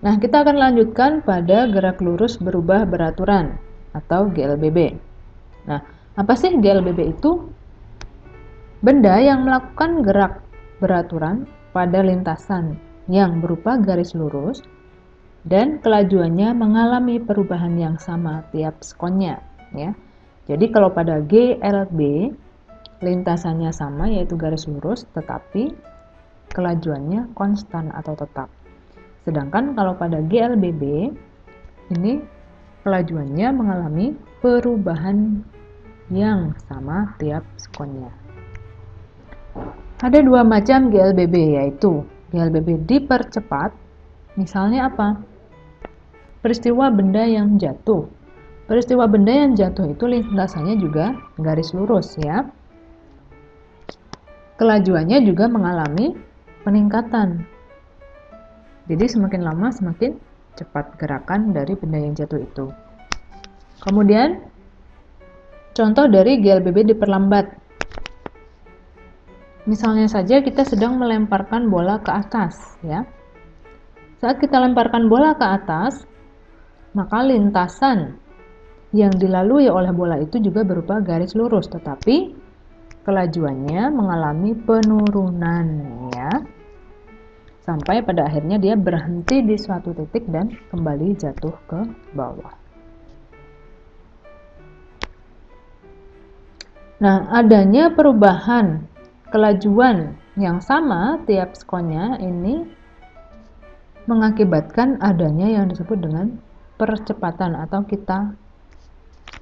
Nah, kita akan lanjutkan pada gerak lurus berubah beraturan atau GLBB. Nah, apa sih GLBB itu? Benda yang melakukan gerak beraturan pada lintasan yang berupa garis lurus dan kelajuannya mengalami perubahan yang sama tiap sekonnya, ya. Jadi kalau pada GLB lintasannya sama yaitu garis lurus, tetapi kelajuannya konstan atau tetap. Sedangkan kalau pada GLBB ini kelajuannya mengalami perubahan yang sama tiap sekonnya. Ada dua macam GLBB, yaitu GLBB dipercepat. Misalnya apa? Peristiwa benda yang jatuh. Peristiwa benda yang jatuh itu lintasannya juga garis lurus, ya. Kelajuannya juga mengalami peningkatan. Jadi semakin lama semakin cepat gerakan dari benda yang jatuh itu. Kemudian contoh dari GLBB diperlambat. Misalnya saja kita sedang melemparkan bola ke atas, ya. Saat kita lemparkan bola ke atas, maka lintasan yang dilalui oleh bola itu juga berupa garis lurus, tetapi kelajuannya mengalami penurunan, ya. Sampai pada akhirnya dia berhenti di suatu titik dan kembali jatuh ke bawah. Nah, adanya perubahan kelajuan yang sama tiap sekonnya ini mengakibatkan adanya yang disebut dengan percepatan, atau kita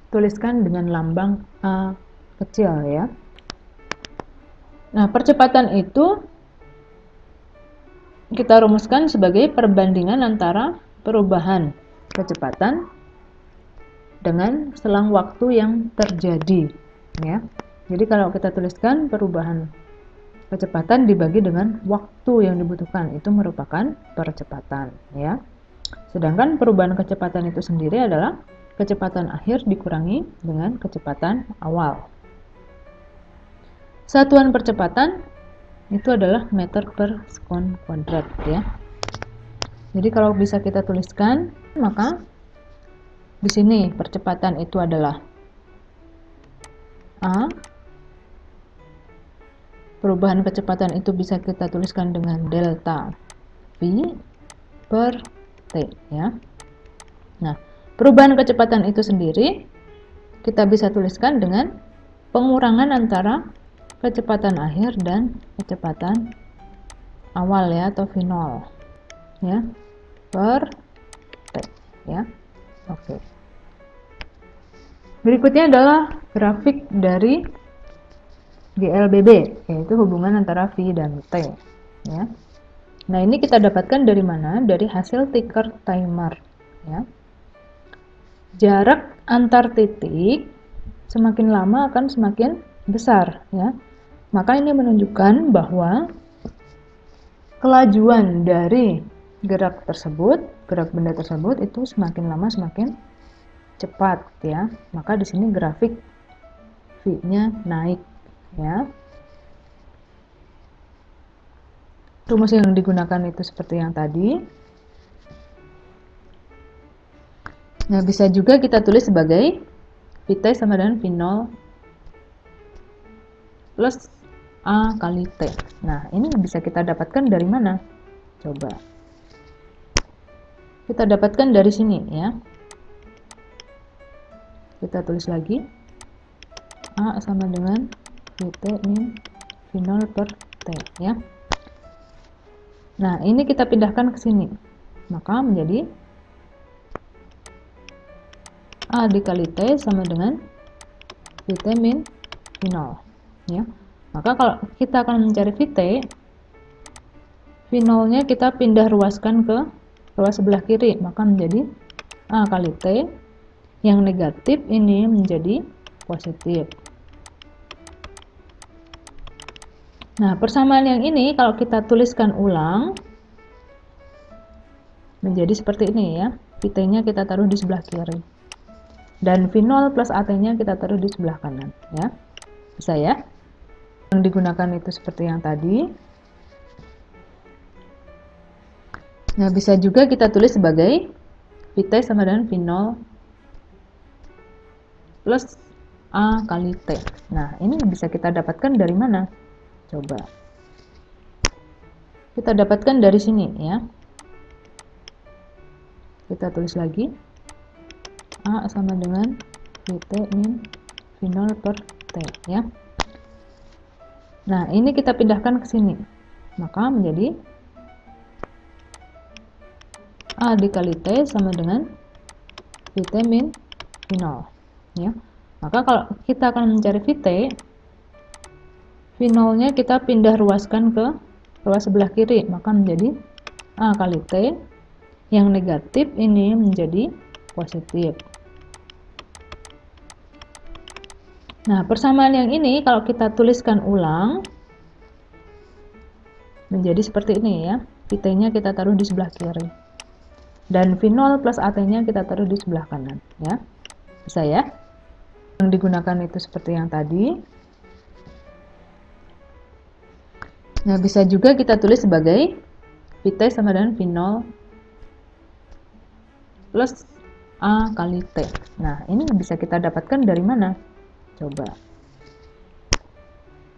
tuliskan dengan lambang A kecil, ya. Nah, percepatan itu kita rumuskan sebagai perbandingan antara perubahan kecepatan dengan selang waktu yang terjadi, ya. Jadi kalau kita tuliskan perubahan kecepatan dibagi dengan waktu yang dibutuhkan, itu merupakan percepatan, ya. Sedangkan perubahan kecepatan itu sendiri adalah kecepatan akhir dikurangi dengan kecepatan awal. Satuan percepatan itu adalah meter per sekon kuadrat, ya. Jadi kalau bisa kita tuliskan, maka di sini percepatan itu adalah A. Perubahan kecepatan itu bisa kita tuliskan dengan delta V per T, ya. Nah, perubahan kecepatan itu sendiri kita bisa tuliskan dengan pengurangan antara kecepatan akhir dan kecepatan awal, ya, atau V0, ya, per T, ya. Oke. Berikutnya adalah grafik dari GLBB, yaitu hubungan antara V dan T, ya. Nah, ini kita dapatkan dari mana? Dari hasil ticker timer, ya. Jarak antar titik semakin lama akan semakin besar, ya. Maka ini menunjukkan bahwa kelajuan dari gerak tersebut, gerak benda tersebut itu semakin lama semakin cepat, ya. Maka di sini grafik V-nya naik, ya. Rumus yang digunakan itu seperti yang tadi. Nah, bisa juga kita tulis sebagai Vt sama dengan V0 plus A kali T. Nah, ini bisa kita dapatkan dari mana? Coba. Kita dapatkan dari sini, ya. Kita tulis lagi. A sama dengan Vt min V0 per T, ya. Nah, ini kita pindahkan ke sini. Maka menjadi A dikali T sama dengan Vt min V0, ya. Maka kalau kita akan mencari Vt, V0-nya kita pindah ruaskan ke ruas sebelah kiri, maka menjadi A kali T, yang negatif ini menjadi positif. Nah, persamaan yang ini kalau kita tuliskan ulang menjadi seperti ini, ya. Vt-nya kita taruh di sebelah kiri. Dan V0 plus AT-nya kita taruh di sebelah kanan, ya. Bisa, ya? Yang digunakan itu seperti yang tadi. Nah, bisa juga kita tulis sebagai Vt sama dengan V0 plus A kali T. Nah, ini bisa kita dapatkan dari mana? Coba. Kita dapatkan dari sini ya. Kita tulis lagi. A sama dengan Vt min V0 per T ya. Nah, ini kita pindahkan ke sini. Maka menjadi A dikali T sama dengan Vt min V0 ya. Maka kalau kita akan mencari Vt, V0 nya kita pindah ruaskan ke ruas sebelah kiri, maka menjadi A kali T, yang negatif ini menjadi positif. Nah, persamaan yang ini kalau kita tuliskan ulang menjadi seperti ini ya. Vt nya kita taruh di sebelah kiri. Dan V0 plus AT-nya kita taruh di sebelah kanan ya. Bisa ya? Yang digunakan itu seperti yang tadi. Nah, bisa juga kita tulis sebagai Vt sama dengan V0 plus A kali T. Nah, ini bisa kita dapatkan dari mana? Coba.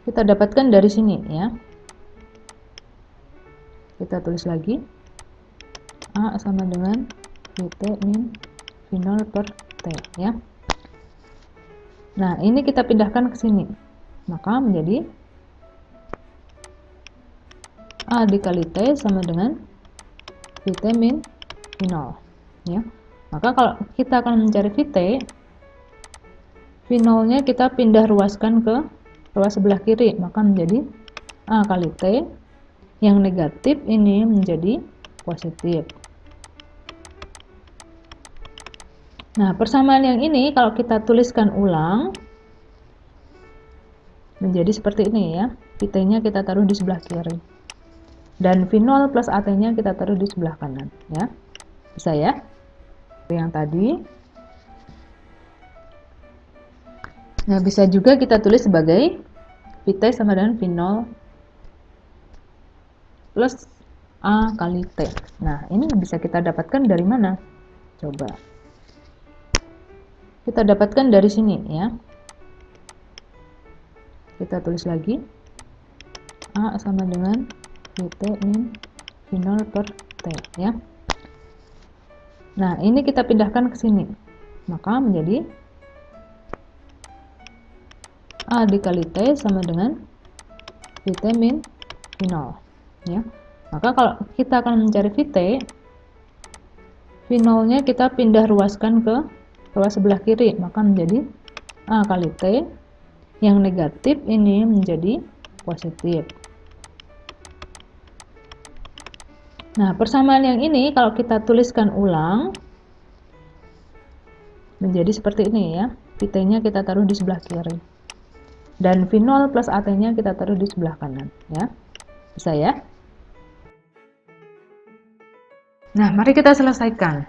Kita dapatkan dari sini ya. Kita tulis lagi. A sama dengan Vt min V0 per T ya. Nah, ini kita pindahkan ke sini. Maka menjadi A dikali T sama dengan Vt min V0 ya. Maka kalau kita akan mencari Vt, V0 nya kita pindah ruaskan ke ruas sebelah kiri, maka menjadi A kali T, yang negatif ini menjadi positif. Nah, persamaan yang ini kalau kita tuliskan ulang menjadi seperti ini ya. Vt nya kita taruh di sebelah kiri. Dan V0 plus AT nya kita taruh di sebelah kanan ya. Bisa ya? Yang tadi. Nah, bisa juga kita tulis sebagai Vt sama dengan V0 plus A kali T. Nah, ini bisa kita dapatkan dari mana? Coba. Kita dapatkan dari sini ya. Kita tulis lagi. A sama dengan Vt min V0 per T ya. Nah, ini kita pindahkan ke sini. Maka menjadi A dikali T sama dengan Vt min V0 ya. Maka kalau kita akan mencari Vt, V0 nya kita pindah ruaskan ke ruas sebelah kiri, maka menjadi A kali T, yang negatif ini menjadi positif. Nah, persamaan yang ini kalau kita tuliskan ulang menjadi seperti ini ya. Vt nya kita taruh di sebelah kiri. Dan V0 plus AT nya kita taruh di sebelah kanan ya. Bisa ya? Nah, mari kita selesaikan.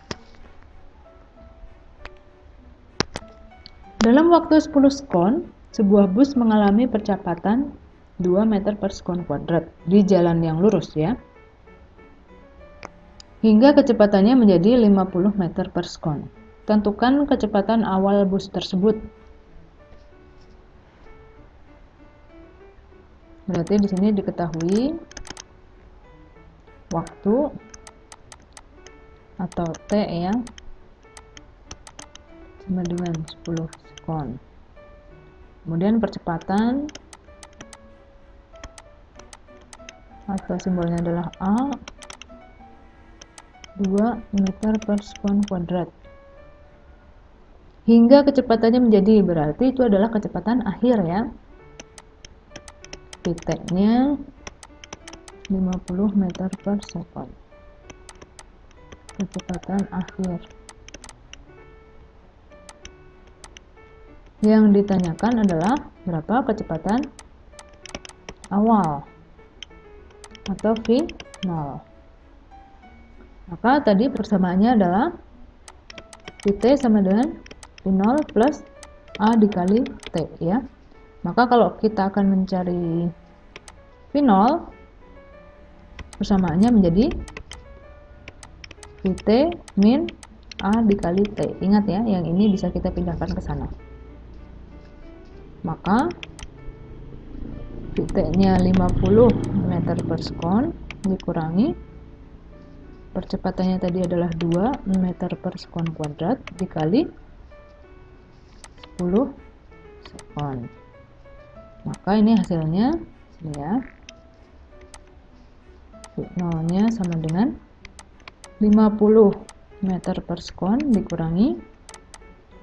Dalam waktu 10 sekon, sebuah bus mengalami percepatan 2 meter per sekon kuadrat di jalan yang lurus ya. Hingga kecepatannya menjadi 50 meter per sekon. Tentukan kecepatan awal bus tersebut. Berarti di sini diketahui waktu atau T ya, sama dengan 10 sekon. Kemudian percepatan atau simbolnya adalah A, 2 meter per sekon kuadrat. Hingga kecepatannya menjadi, berarti itu adalah kecepatan akhir ya. Vt nya 50 meter per sekon. Kecepatan akhir. Yang ditanyakan adalah berapa kecepatan awal atau V0. Maka tadi persamaannya adalah Vt sama dengan V0 plus A dikali T ya. Maka kalau kita akan mencari V0, persamaannya menjadi Vt min A dikali T. Ingat ya, yang ini bisa kita pindahkan ke sana. Maka Vt-nya 50 meter per sekon dikurangi percepatannya tadi adalah 2 meter per sekon kuadrat dikali 10 sekon. Maka ini hasilnya ini ya. V0-nya sama dengan 50 meter per sekon dikurangi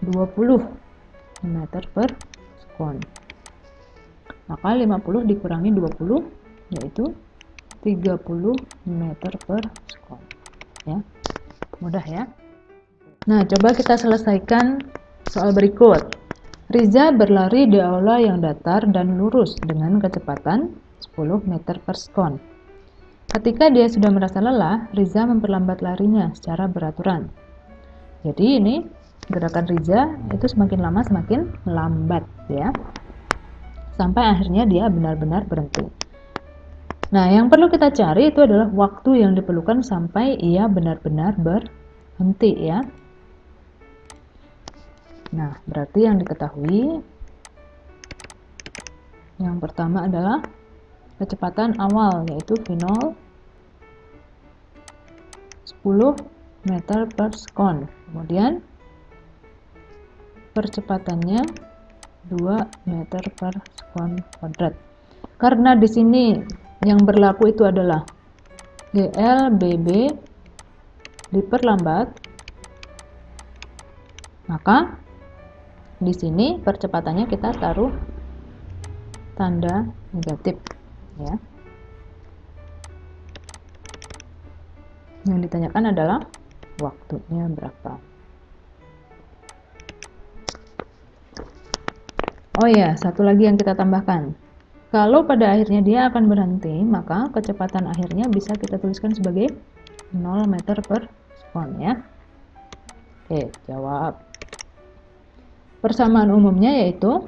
20 meter per sekon. Maka 50 dikurangi 20 yaitu 30 meter per sekon. Ya. Mudah ya. Nah, coba kita selesaikan soal berikut. Riza berlari di aula yang datar dan lurus dengan kecepatan 10 meter per sekon. Ketika dia sudah merasa lelah, Riza memperlambat larinya secara beraturan. Jadi ini gerakan Riza itu semakin lama semakin lambat ya. Sampai akhirnya dia benar-benar berhenti. Nah, yang perlu kita cari itu adalah waktu yang diperlukan sampai ia benar-benar berhenti ya. Nah, berarti yang diketahui yang pertama adalah kecepatan awal yaitu V0 10 meter per sekon. Kemudian percepatannya 2 meter per sekon kuadrat. Karena di sini yang berlaku itu adalah GLBB diperlambat, maka di sini percepatannya kita taruh tanda negatif ya. Yang ditanyakan adalah waktunya berapa. Oh ya, satu lagi yang kita tambahkan. Kalau pada akhirnya dia akan berhenti, maka kecepatan akhirnya bisa kita tuliskan sebagai 0 meter per sekon ya. Oke, jawab. Persamaan umumnya yaitu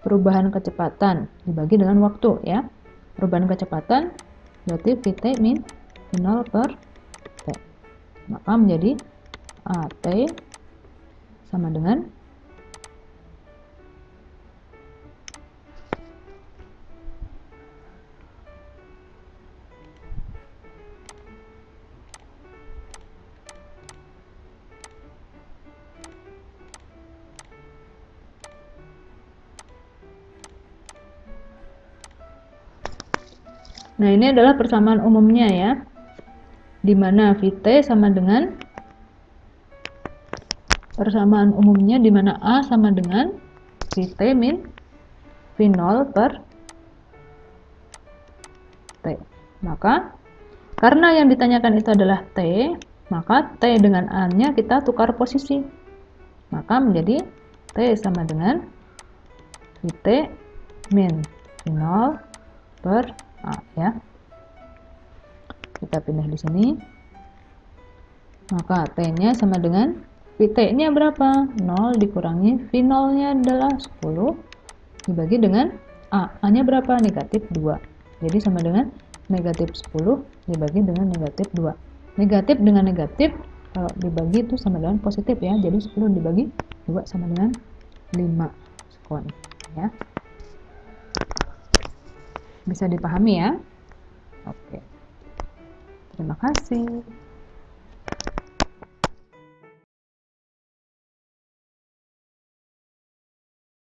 perubahan kecepatan dibagi dengan waktu ya. Perubahan kecepatan berarti Vt min V0 per T. Maka menjadi AT sama dengan Nah, ini adalah persamaan umumnya ya. Di mana Vt sama dengan persamaan umumnya di mana A sama dengan Vt min V0 per T. Maka karena yang ditanyakan itu adalah T, maka T dengan A-nya kita tukar posisi. Maka menjadi T sama dengan Vt min V0 per A ya. Kita pindah di sini. Maka T-nya sama dengan Vt-nya berapa? 0 dikurangi V0-nya adalah 10 dibagi dengan A. A-nya berapa? Negatif 2. Jadi sama dengan negatif 10 dibagi dengan negatif 2. Negatif dengan negatif kalau dibagi itu sama dengan positif ya. Jadi 10 dibagi 2 sama dengan 5 sekon ya. Bisa dipahami ya? Oke. Terima kasih.